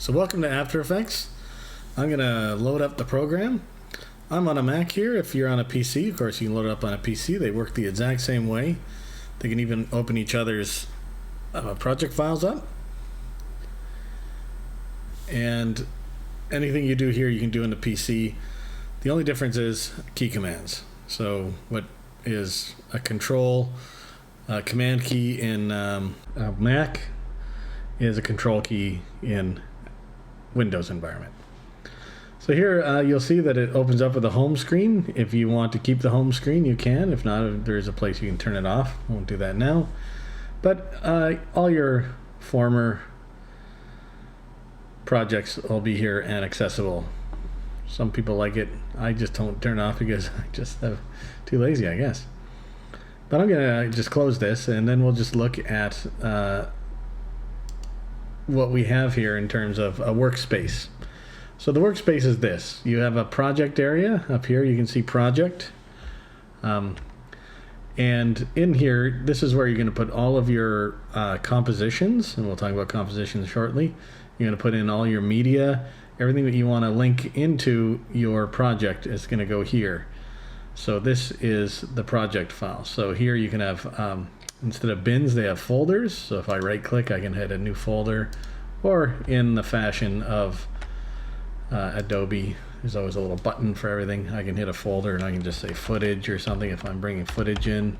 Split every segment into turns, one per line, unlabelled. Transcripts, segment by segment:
So welcome to After Effects. I'm going to load up the program. I'm on a Mac here. If you're on a PC, of course you can load it up on a PC. They work the exact same way. They can even open each other's project files up. And anything you do here you can do in the PC. The only difference is key commands. So what is a control command key in Mac is a control key in Windows environment. So here you'll see that it opens up with a home screen. If you want to keep the home screen, you can. If not, there's a place you can turn it off. I won't do that now. But all your former projects will be here and accessible. Some people like it. I just don't turn it off because I just too lazy, I guess. But I'm going to just close this, and then we'll just look at what we have here in terms of a workspace. So the workspace is this. You have a project area. Up here you can see project. And in here, this is where you're going to put all of your compositions, and we'll talk about compositions shortly. You're going to put in all your media. Everything that you want to link into your project is going to go here. So this is the project file. So here you can have, instead of bins, they have folders. So if I right click, I can hit a new folder, or in the fashion of Adobe, there's always a little button for everything. I can hit a folder and I can just say footage or something if I'm bringing footage in,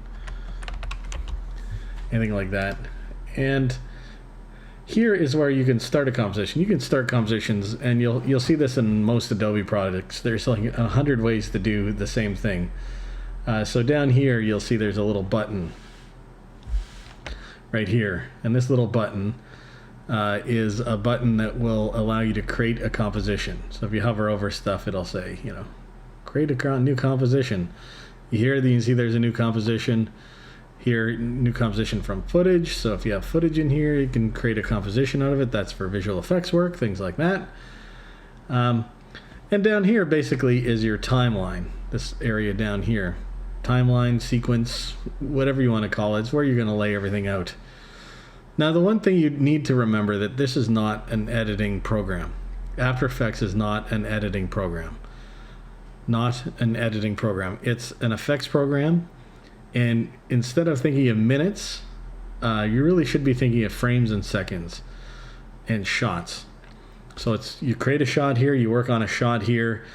anything like that. And here is where you can start a composition. You can start compositions, and you'll see this in most Adobe products. There's like 100 ways to do the same thing. So down here you'll see there's a little button right here, and this little button is a button that will allow you to create a composition. So if you hover over stuff, it'll say, create a new composition. You can see there's a new composition. Here, new composition from footage. So if you have footage in here, you can create a composition out of it. That's for visual effects work, things like that. And down here basically is your timeline. This area down here. Timeline, sequence, whatever you want to call it. It's where you're going to lay everything out. Now the one thing you need to remember that this is not an editing program. After Effects is not an editing program. Not an editing program. It's an effects program. And instead of thinking of minutes, you really should be thinking of frames and seconds and shots. So you create a shot here, you work on a shot here.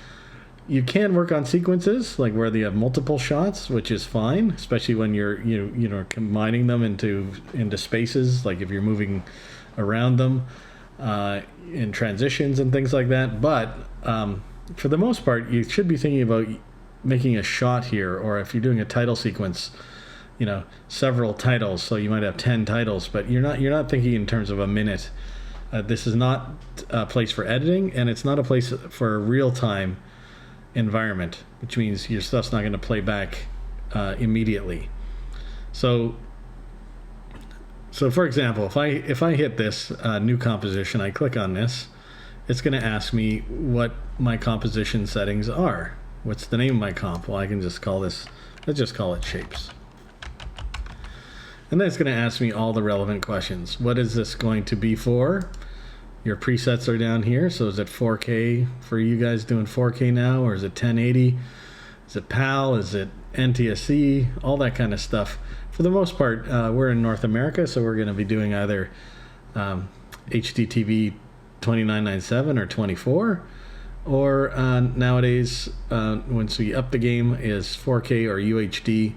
You can work on sequences, like where you have multiple shots, which is fine, especially when you're combining them into spaces, like if you're moving around them in transitions and things like that. But for the most part, you should be thinking about making a shot here, or if you're doing a title sequence, several titles, so you might have 10 titles, but you're not thinking in terms of a minute. This is not a place for editing, and it's not a place for a real-time environment, which means your stuff's not going to play back immediately. So for example, if I hit this new composition, I click on this, it's going to ask me what my composition settings are. What's the name of my comp? Well, I can just call this, let's just call it shapes. And then it's going to ask me all the relevant questions. What is this going to be for? Your presets are down here. So is it 4K for you guys doing 4K now, or is it 1080? Is it PAL? Is it NTSC? All that kind of stuff. For the most part, we're in North America, so we're going to be doing either HDTV 2997 or 24. Or nowadays, once we up the game, is 4K or UHD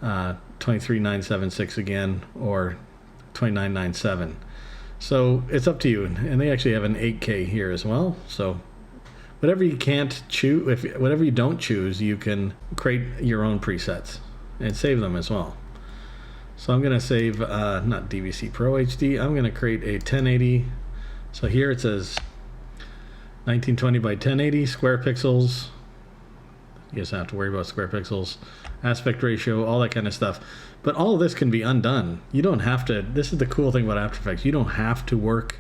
23976 again, or 2997. So it's up to you. And they actually have an 8K here as well. So whatever you can't choose, whatever you don't choose, you can create your own presets and save them as well. So I'm going to save not DVC Pro HD. I'm going to create a 1080. So here it says 1920 by 1080 square pixels. You just don't have to worry about square pixels, aspect ratio, all that kind of stuff. But all of this can be undone. You don't have to. This is the cool thing about After Effects. You don't have to work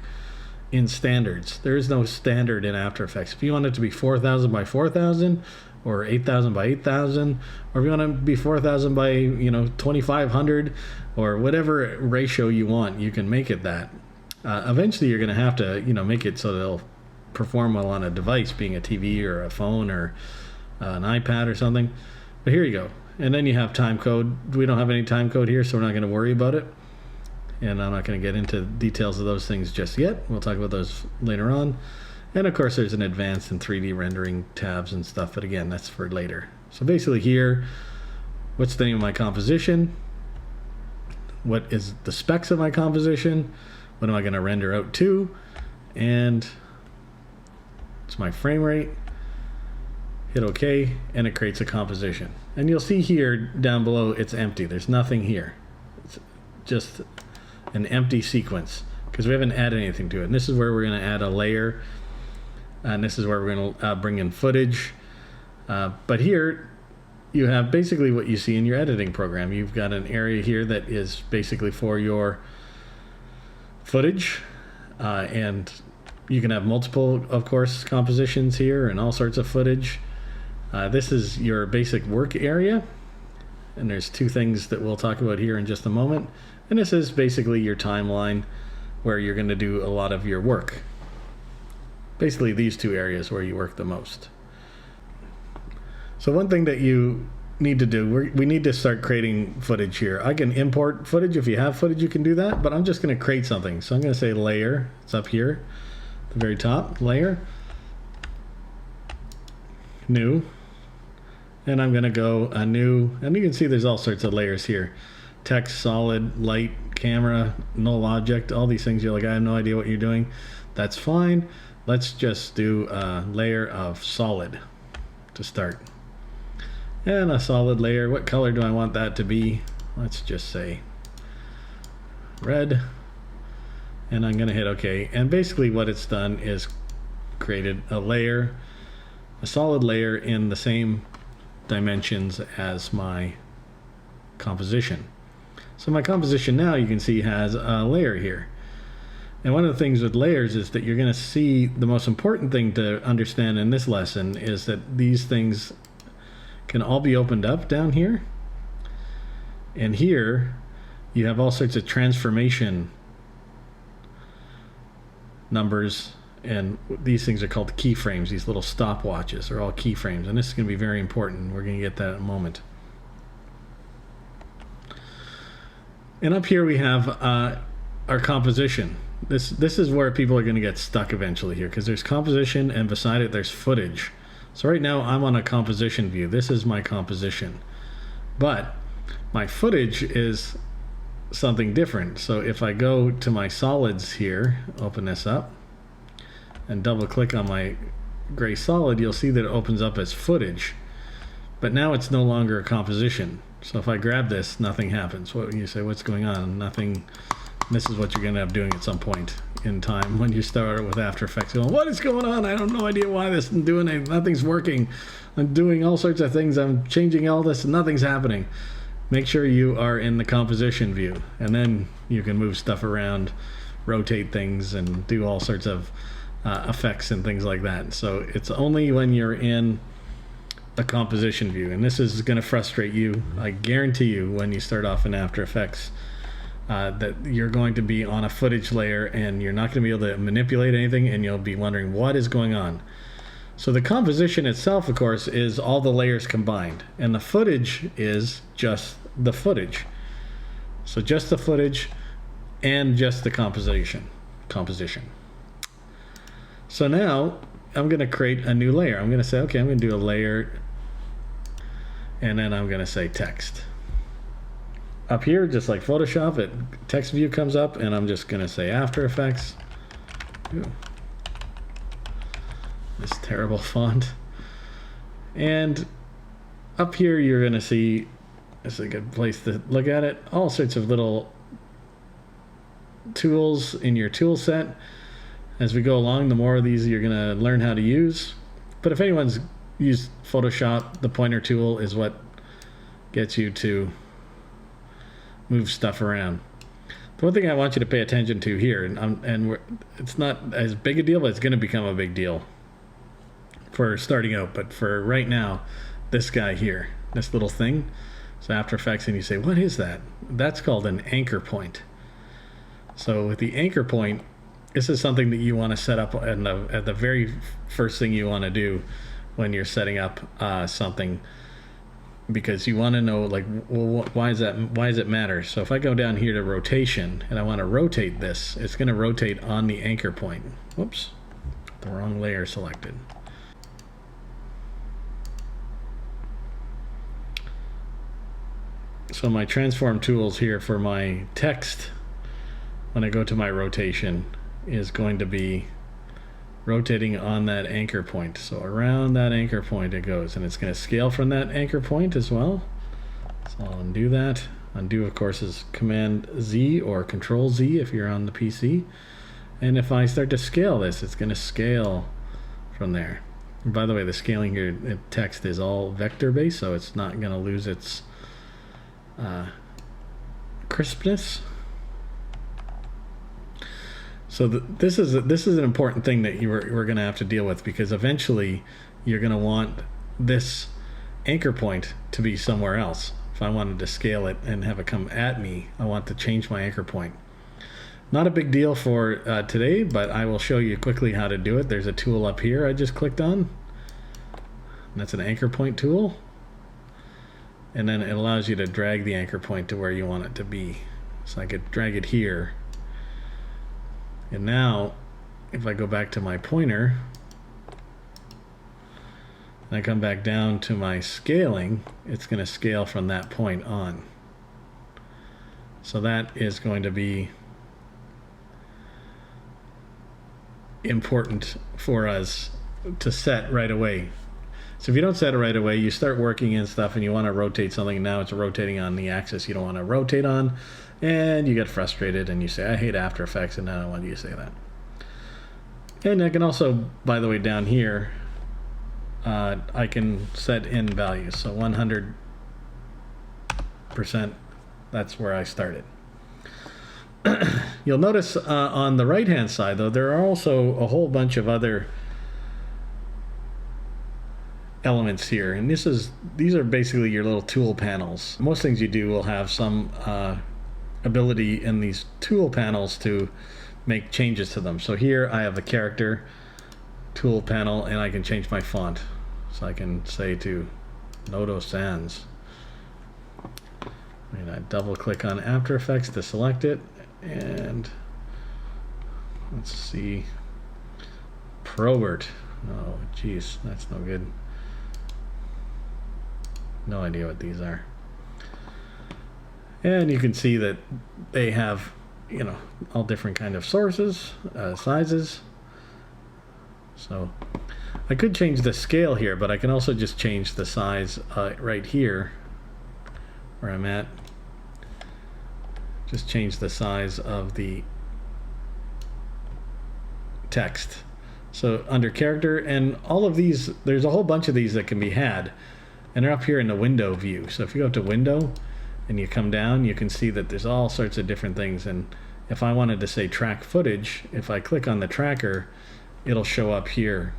in standards. There is no standard in After Effects. If you want it to be 4000 by 4000, or 8000 by 8000, or if you want it to be 4000 by 2500, or whatever ratio you want, you can make it that. Eventually you're going to have to, make it so they'll perform well on a device, being a TV or a phone or an iPad or something. But here you go. And then you have time code. We don't have any time code here, so we're not going to worry about it. And I'm not going to get into details of those things just yet. We'll talk about those later on. And of course, there's an advanced and 3D rendering tabs and stuff, but again, that's for later. So basically here, what's the name of my composition? What is the specs of my composition? What am I going to render out to? And it's my frame rate. Hit OK, and it creates a composition. And you'll see here down below, it's empty. There's nothing here. It's just an empty sequence because we haven't added anything to it. And this is where we're going to add a layer. And this is where we're going to bring in footage. But here you have basically what you see in your editing program. You've got an area here that is basically for your footage. And you can have multiple, of course, compositions here and all sorts of footage. This is your basic work area. And there's two things that we'll talk about here in just a moment. And this is basically your timeline where you're going to do a lot of your work. Basically these two areas where you work the most. So one thing that you need to do, we need to start creating footage here. I can import footage. If you have footage, you can do that, but I'm just going to create something. So I'm going to say layer. It's up here at the very top, layer, new, and I'm going to go a new, and you can see there's all sorts of layers here. Text, solid, light, camera, null object, all these things. You're like, I have no idea what you're doing. That's fine. Let's just do a layer of solid to start. And a solid layer. What color do I want that to be? Let's just say red. And I'm going to hit OK. And basically what it's done is created a layer, a solid layer in the same dimensions as my composition. So my composition now, you can see, has a layer here. And one of the things with layers is that you're going to see the most important thing to understand in this lesson is that these things can all be opened up down here. And here you have all sorts of transformation numbers, and these things are called keyframes. These little stopwatches are all keyframes, and this is going to be very important. We're going to get that in a moment. And up here we have our composition. This is where people are going to get stuck eventually here, because there's composition and beside it there's footage. So right now I'm on a composition view. This is my composition. But my footage is something different. So if I go to my solids here, open this up, and double click on my gray solid, you'll see that it opens up as footage. But now it's no longer a composition. So if I grab this, nothing happens. What you say, what's going on? Nothing. This is what you're going to end up doing at some point in time when you start with After Effects going, what is going on? I have no idea why this isn't doing it. Nothing's working. I'm doing all sorts of things. I'm changing all this and nothing's happening. Make sure you are in the composition view, and then you can move stuff around, rotate things, and do all sorts of effects and things like that. So it's only when you're in the composition view, and this is going to frustrate you. I guarantee you when you start off in After Effects that you're going to be on a footage layer and you're not going to be able to manipulate anything, and you'll be wondering what is going on. So the composition itself, of course, is all the layers combined, and the footage is just the footage. So just the footage and just the composition. So now I'm going to create a new layer. I'm going to say, okay, I'm going to do a layer, and then I'm going to say text. Up here, just like Photoshop, text view comes up, and I'm just going to say After Effects. Ooh. This terrible font. And up here you're going to see, it's a good place to look at it, all sorts of little tools in your tool set. As we go along, the more of these you're going to learn how to use. But if anyone's used Photoshop, the pointer tool is what gets you to move stuff around. The one thing I want you to pay attention to here, and it's not as big a deal, but it's going to become a big deal for starting out, but for right now, this guy here, this little thing, so After Effects, and you say, what is that? That's called an anchor point. So with the anchor point, This is something that you want to set up at the very first thing you want to do when you're setting up something, because you want to know, like, well, why does it matter? So if I go down here to rotation and I want to rotate this, it's going to rotate on the anchor point. Whoops, the wrong layer selected. So my transform tools here for my text, when I go to my rotation, is going to be rotating on that anchor point. So around that anchor point it goes, and it's going to scale from that anchor point as well. So I'll undo that. Undo, of course, is Command Z or Control Z if you're on the PC. And if I start to scale this, it's going to scale from there. And by the way, the scaling here, text is all vector based, so it's not going to lose its crispness. So this is an important thing that we're going to have to deal with, because eventually you're going to want this anchor point to be somewhere else. If I wanted to scale it and have it come at me, I want to change my anchor point. Not a big deal for today, but I will show you quickly how to do it. There's a tool up here I just clicked on. That's an anchor point tool. And then it allows you to drag the anchor point to where you want it to be. So I could drag it here. And now, if I go back to my pointer, and I come back down to my scaling, it's going to scale from that point on. So that is going to be important for us to set right away. So if you don't set it right away, you start working and stuff and you want to rotate something, and now it's rotating on the axis you don't want to rotate on, and you get frustrated and you say, I hate After Effects, and I don't want you to say that. And I can also, by the way, down here, I can set in values. So 100%, that's where I started. You'll notice on the right hand side, though, there are also a whole bunch of other elements here, and these are basically your little tool panels. Most things you do will have some ability in these tool panels to make changes to them. So here I have a character tool panel, and I can change my font. So I can say to Noto Sans, and I double click on After Effects to select it, and let's see, Probert. Oh geez, that's no good. No idea what these are. And you can see that they have, all different kind of sources, sizes. So I could change the scale here, but I can also just change the size right here where I'm at. Just change the size of the text. So under character, and all of these, there's a whole bunch of these that can be had, and they're up here in the window view. So if you go to window and you come down, you can see that there's all sorts of different things. And if I wanted to say track footage, if I click on the tracker, it'll show up here.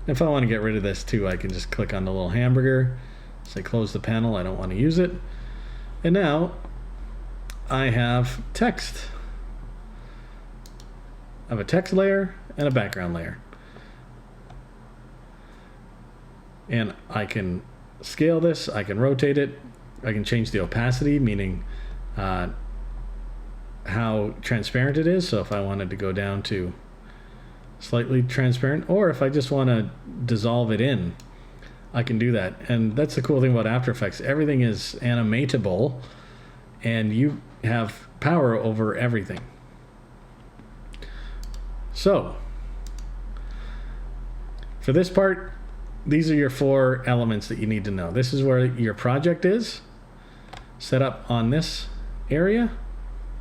If I want to get rid of this too, I can just click on the little hamburger, say close the panel, I don't want to use it. And now I have text. I have a text layer and a background layer. And I can scale this, I can rotate it, I can change the opacity, meaning how transparent it is. So if I wanted to go down to slightly transparent, or if I just want to dissolve it in, I can do that. And that's the cool thing about After Effects. Everything is animatable, and you have power over everything. So for this part, these are your 4 elements that you need to know. This is where your project is set up on this area.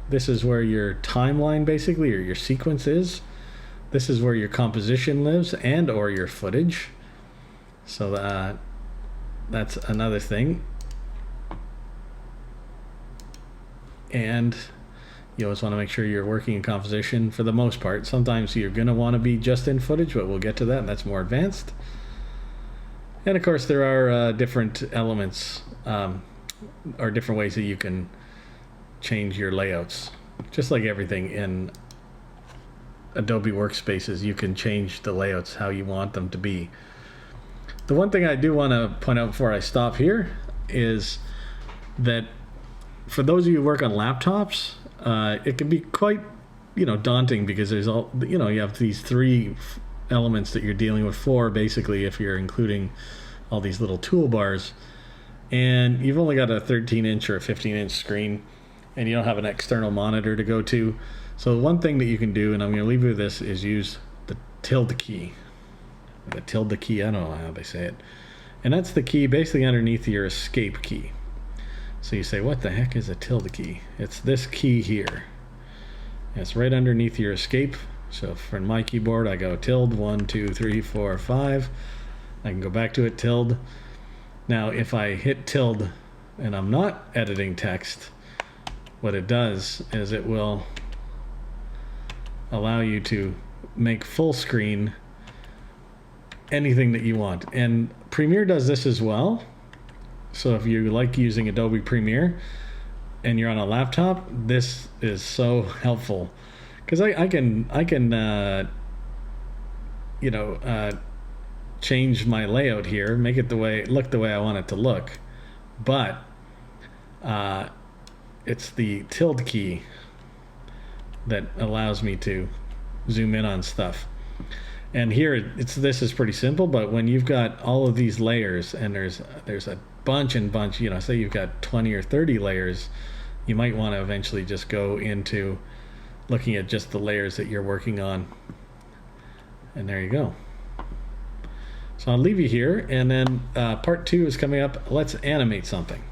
This is where your timeline basically, or your sequence is. This is where your composition lives, and or your footage. So that's another thing. And you always want to make sure you're working in composition for the most part. Sometimes you're going to want to be just in footage, but we'll get to that, and that's more advanced. And of course there are different elements or different ways that you can change your layouts, just like everything in Adobe Workspaces, you can change the layouts how you want them to be. The one thing I do want to point out before I stop here is that for those of you who work on laptops, it can be quite, daunting, because there's all, you have these three elements that you're dealing with, four basically if you're including all these little toolbars, and you've only got a 13-inch or a 15-inch screen, and you don't have an external monitor to go to. So one thing that you can do, and I'm going to leave you with this, is use the Tilde key. The Tilde key, I don't know how they say it. And that's the key basically underneath your escape key. So you say, what the heck is a Tilde key? It's this key here. It's right underneath your escape. So for my keyboard, I go Tilde 1, 2, 3, 4, 5. I can go back to it, Tilde. Now, if I hit Tilde and I'm not editing text, what it does is it will allow you to make full screen anything that you want. And Premiere does this as well. So if you like using Adobe Premiere and you're on a laptop, this is so helpful, because I can change my layout here, make it look the way I want it to look, but it's the Tilde key that allows me to zoom in on stuff. And here this is pretty simple, but when you've got all of these layers and there's a bunch, say you've got 20 or 30 layers, you might want to eventually just go into looking at just the layers that you're working on. And there you go. So I'll leave you here, and then part 2 is coming up. Let's animate something.